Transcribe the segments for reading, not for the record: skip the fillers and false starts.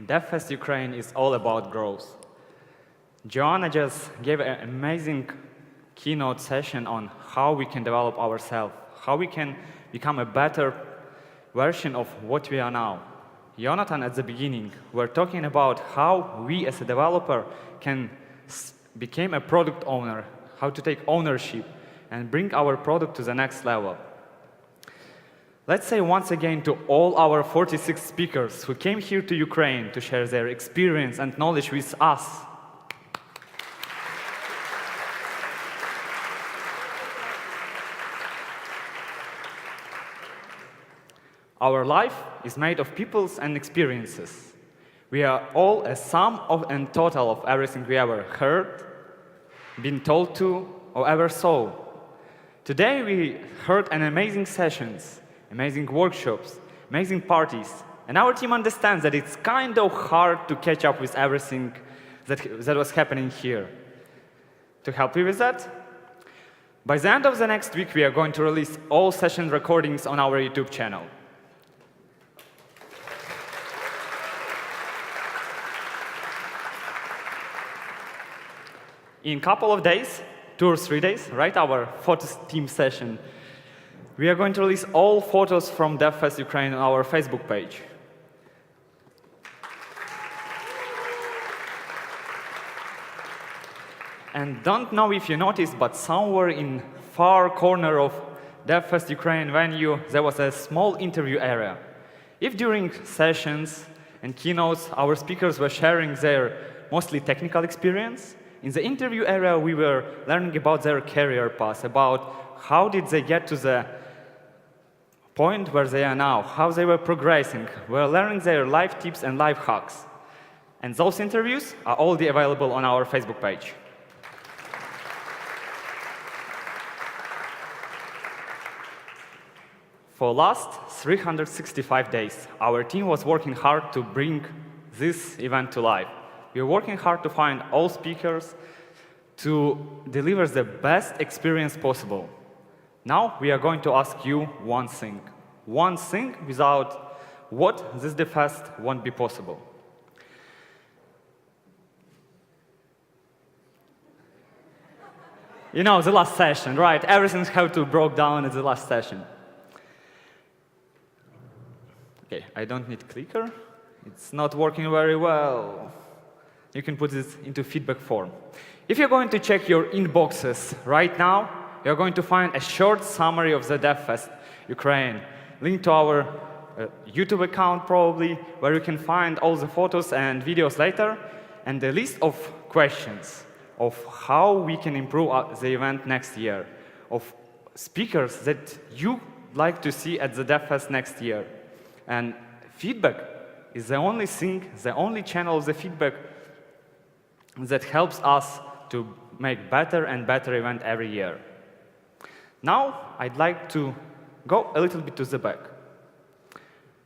DevFest Ukraine is all about growth. Joanna just gave an amazing keynote session on how we can develop ourselves, how we can become a better version of what we are now. Jonathan, at the beginning, were talking about how we as a developer can become a product owner, how to take ownership and bring our product to the next level. Let's say once again to all our 46 speakers who came here to Ukraine to share their experience and knowledge with us. Our life is made of peoples and experiences. We are all a sum of and total of everything we ever heard, been told to, or ever saw. Today we heard an amazing sessions, amazing workshops, amazing parties, and our team understands that it's kind of hard to catch up with everything that was happening here. To help you with that, by the end of the next week we are going to release all session recordings on our YouTube channel. In a couple of days, 2 or 3 days, right, our photos team session, we are going to release all photos from DevFest Ukraine on our Facebook page. And don't know if you noticed, but somewhere in far corner of DevFest Ukraine venue, there was a small interview area. If during sessions and keynotes, our speakers were sharing their mostly technical experience, in the interview area, we were learning about their career path, about how did they get to the point where they are now, how they were progressing. We were learning their life tips and life hacks. And those interviews are already available on our Facebook page. For the last 365 days, our team was working hard to bring this event to life. We are working hard to find all speakers to deliver the best experience possible. Now we are going to ask you one thing without what this DevFest won't be possible. You know, the last session, right? Everything's how to broke down at the last session. Okay, I don't need clicker. It's not working very well. You can put this into feedback form. If you're going to check your inboxes right now, you're going to find a short summary of the DevFest Ukraine, linked to our YouTube account probably, where you can find all the photos and videos later, and a list of questions of how we can improve the event next year, of speakers that you like to see at the DevFest next year. And feedback is the only thing, the only channel of the feedback that helps us to make better and better event every year. Now, I'd like to go a little bit to the back,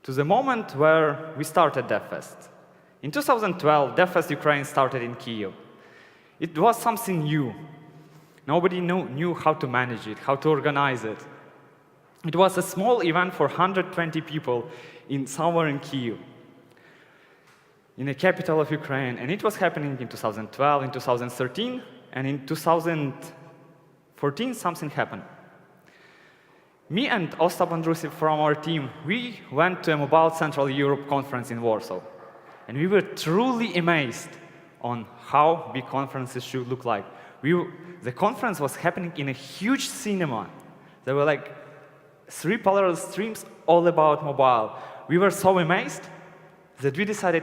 to the moment where we started DevFest. In 2012, DevFest Ukraine started in Kyiv. It was something new. Nobody knew how to manage it, how to organize it. It was a small event for 120 people somewhere in Kyiv, in the capital of Ukraine. And it was happening in 2012, in 2013, and in 2014 something happened. Me and Ostap Andrusev from our team, we went to a Mobile Central Europe conference in Warsaw. And we were truly amazed on how big conferences should look like. The conference was happening in a huge cinema. There were like 3 parallel streams all about mobile. We were so amazed that we decided,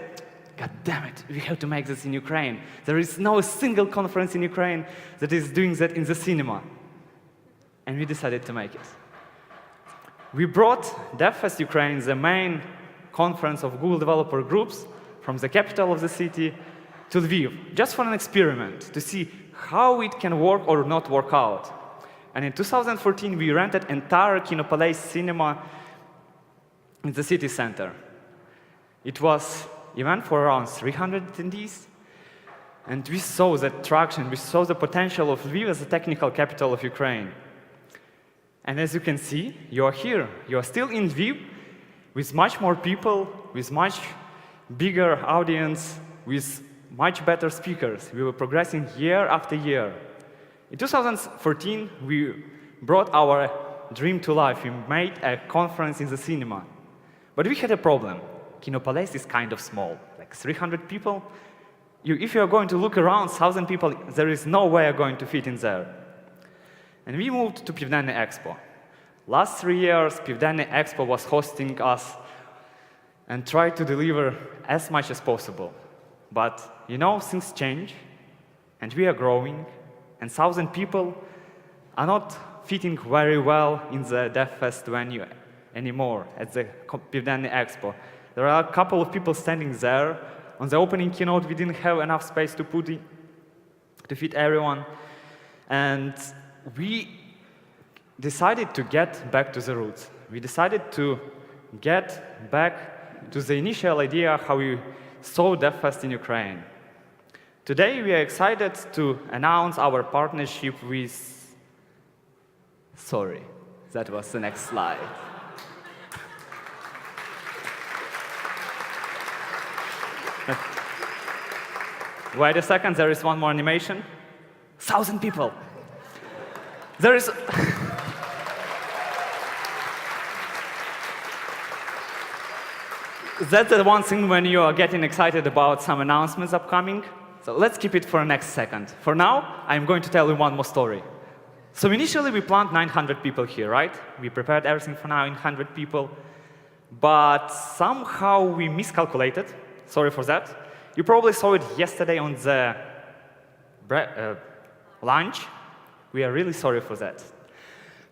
God damn it, we have to make this in Ukraine. There is no single conference in Ukraine that is doing that in the cinema. And we decided to make it. We brought DevFest Ukraine, the main conference of Google developer groups, from the capital of the city to Lviv, just for an experiment, to see how it can work or not work out. And in 2014, we rented entire Kinopolis cinema in the city center. It was an event for around 300 attendees, and we saw the traction, we saw the potential of Lviv as the technical capital of Ukraine. And as you can see, you are here. You are still in Lviv with much more people, with much bigger audience with much better speakers. We were progressing year after year. In 2014, we brought our dream to life. We made a conference in the cinema. But we had a problem. Kino Palace is kind of small, like 300 people. If you're going to look around, 1,000 people, there is no way you're going to fit in there. And we moved to Pivdенny Expo. Last 3 years, Pivdенny Expo was hosting us and tried to deliver as much as possible. But, things change, and we are growing, and 1,000 people are not fitting very well in the DevFest venue anymore at the Pivdенny Expo. There are a couple of people standing there. On the opening keynote, we didn't have enough space to fit everyone. And we decided to get back to the roots. We decided to get back to the initial idea how we saw DevFest in Ukraine. Today, we are excited to announce our partnership with... Sorry, that was the next slide. Wait a second, there is one more animation. 1,000 people. There is... That's the one thing when you are getting excited about some announcements upcoming. So let's keep it for the next second. For now, I'm going to tell you one more story. So initially, we planned 900 people here, right? We prepared everything for 900 people. But somehow we miscalculated. Sorry for that. You probably saw it yesterday on the lunch. We are really sorry for that.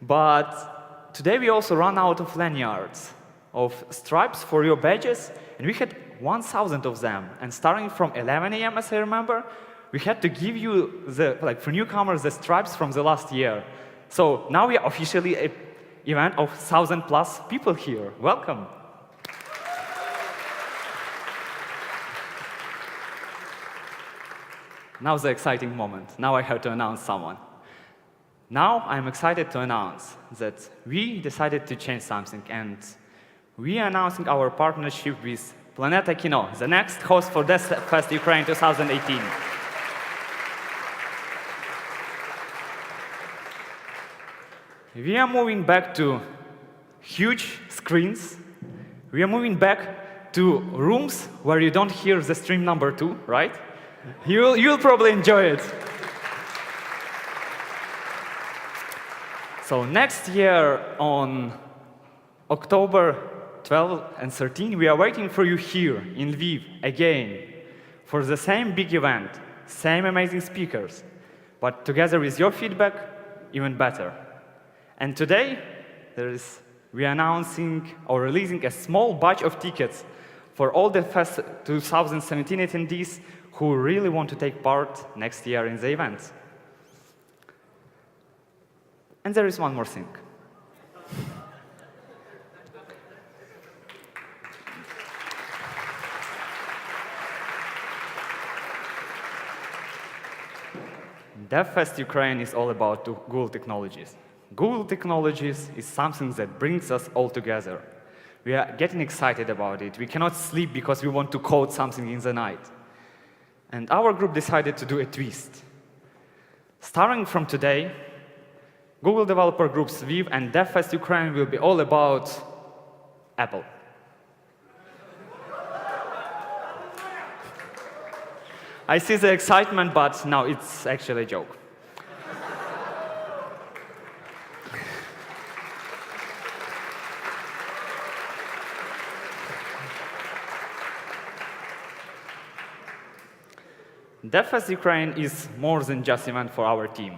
But today we also ran out of lanyards, of stripes for your badges, and we had 1,000 of them. And starting from 11 a.m., as I remember, we had to give you, for newcomers, the stripes from the last year. So now we are officially an event of 1,000+ people here. Welcome. Now the exciting moment. Now I have to announce someone. Now I'm excited to announce that we decided to change something, and we are announcing our partnership with Planeta Kino, the next host for DevFest Ukraine 2018. We are moving back to huge screens. We are moving back to rooms where you don't hear the stream number 2, right? You'll probably enjoy it. So next year on October 12 and 13, we are waiting for you here in Lviv again for the same big event, same amazing speakers, but together with your feedback, even better. And today, we are announcing or releasing a small batch of tickets for all the Fest 2017 attendees who really want to take part next year in the event. And there is one more thing. DevFest Ukraine is all about Google technologies. Google technologies is something that brings us all together. We are getting excited about it. We cannot sleep because we want to code something in the night. And our group decided to do a twist. Starting from today, Google Developer Groups Lviv and DevFest Ukraine will be all about Apple. I see the excitement, but no, it's actually a joke. DevFest Ukraine is more than just an event for our team.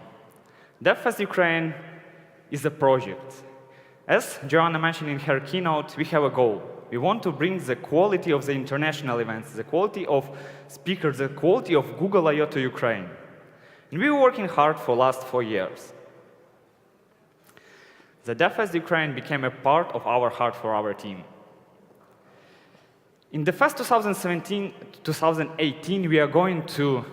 DevFest Ukraine is a project. As Joanna mentioned in her keynote, we have a goal. We want to bring the quality of the international events, the quality of speakers, the quality of Google I/O to Ukraine. And we were working hard for the last 4 years. The DevFest Ukraine became a part of our heart for our team. In the Fest 2017-2018, we are going to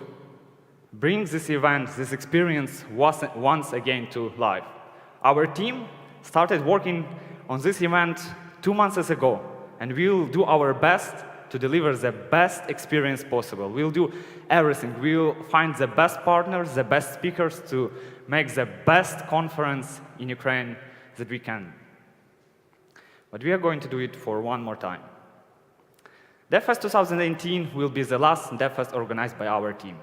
bring this event, this experience once again to life. Our team started working on this event 2 months ago, and we'll do our best to deliver the best experience possible. We'll do everything. We'll find the best partners, the best speakers to make the best conference in Ukraine that we can. But we are going to do it for one more time. DevFest 2018 will be the last DevFest organized by our team.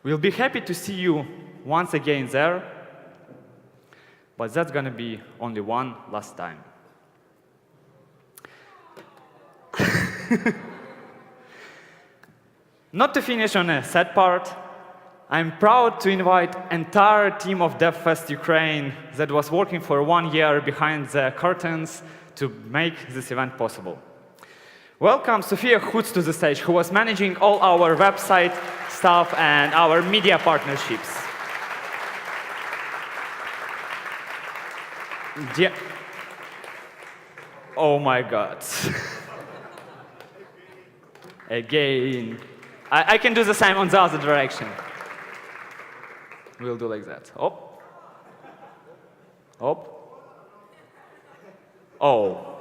We'll be happy to see you once again there, but that's going to be only one last time. Not to finish on a sad part, I'm proud to invite entire team of DevFest Ukraine that was working for 1 year behind the curtains to make this event possible. Welcome Sofia Hoots to the stage, who was managing all our website stuff and our media partnerships. Oh my God. Again. I can do the same on the other direction. We'll do like that. Up. Up. Oh.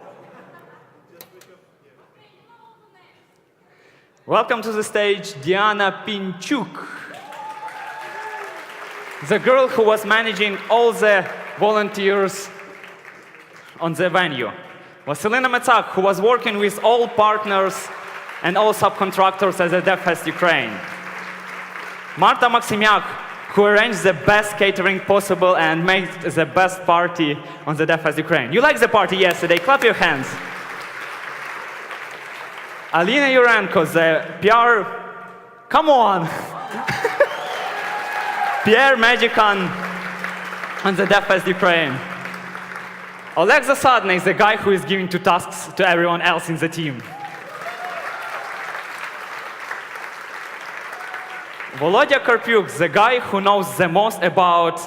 Welcome to the stage, Diana Pinchuk, the girl who was managing all the volunteers on the venue. Vasilina Metsak, who was working with all partners and all subcontractors at the DevFest Ukraine. Marta Maximiak, who arranged the best catering possible and made the best party on the DevFest Ukraine. You liked the party yesterday? Clap your hands. Alina Yurenko, the PR, come on! PR Magic on the DevFest Ukraine. Oleg Zasadnyy is the guy who is giving two tasks to everyone else in the team. Volodya Karpyuk, the guy who knows the most about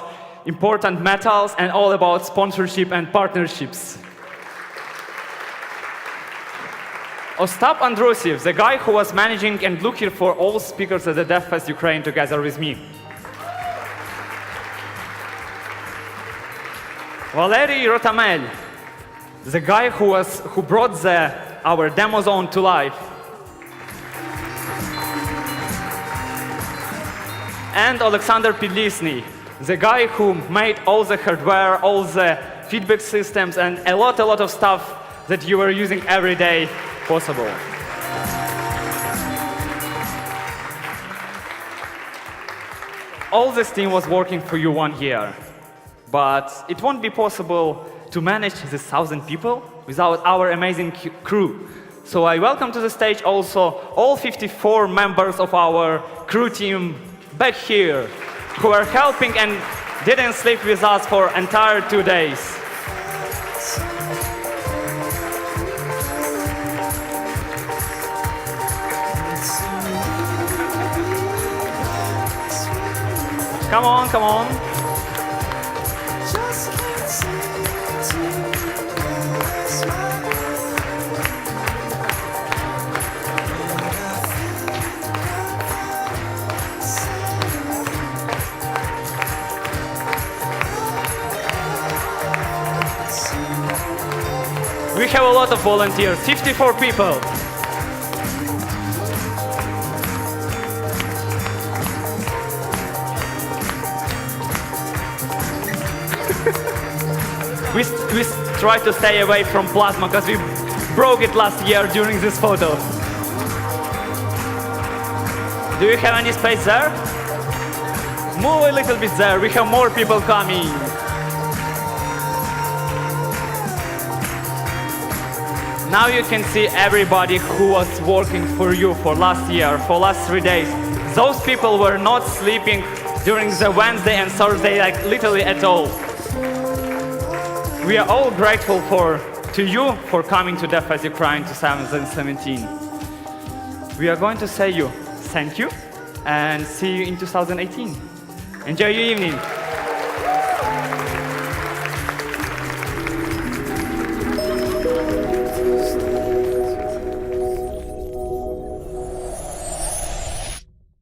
important metals and all about sponsorship and partnerships. Ostap Andrusyev, the guy who was managing and looking for all speakers at the DevFest Ukraine together with me. Valery Rotamel, the guy who brought our demo zone to life. And Alexander Pidlisny, the guy who made all the hardware, all the feedback systems, and a lot of stuff that you are using every day possible. All this team was working for you 1 year, but it won't be possible to manage this 1,000 people without our amazing crew. So I welcome to the stage also all 54 members of our crew team back here, who are helping and didn't sleep with us for entire 2 days. Come on, come on. We have a lot of volunteers, 54 people. We try to stay away from plasma because we broke it last year during this photo. Do you have any space there? Move a little bit there, we have more people coming. Now you can see everybody who was working for you for last year, for last 3 days. Those people were not sleeping during the Wednesday and Thursday, like literally at all. We are all grateful to you for coming to DevFest Ukraine 2017. We are going to say you thank you and see you in 2018. Enjoy your evening.